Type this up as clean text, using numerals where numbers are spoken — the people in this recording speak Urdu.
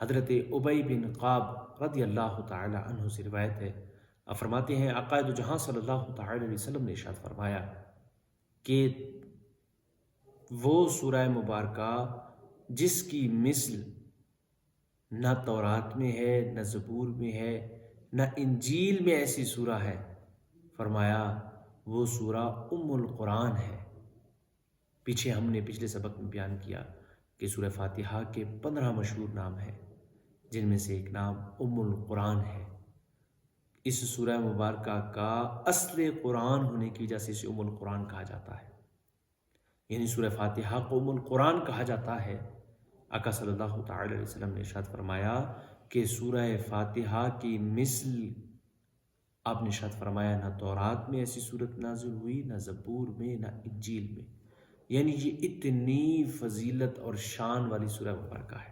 حضرت ابی بن قعب رضی اللہ تعالی عنہ سے روایت ہے، آپ فرماتے ہیں آقا دو جہاں صلی اللہ تعالی علیہ وسلم نے ارشاد فرمایا کہ وہ سورہ مبارکہ جس کی مثل نہ تورات میں ہے، نہ زبور میں ہے، نہ انجیل میں ایسی سورہ ہے، فرمایا وہ سورہ ام القرآن ہے۔ پیچھے ہم نے پچھلے سبق میں بیان کیا کہ سورہ فاتحہ کے 15 مشہور نام ہیں، جن میں سے ایک نام ام القرآن ہے۔ اس سورہ مبارکہ کا اصل قرآن ہونے کی وجہ سے اسے ام القرآن کہا جاتا ہے، یعنی سورہ فاتحہ کو ام القرآن کہا جاتا ہے۔ آقا صلی اللہ تعالی علیہ وسلم نے ارشاد فرمایا کہ سورہ فاتحہ کی مثل آپ نے ارشاد فرمایا نہ تورات میں ایسی صورت نازل ہوئی، نہ زبور میں، نہ انجیل میں، یعنی یہ اتنی فضیلت اور شان والی سورہ مبارکہ ہے۔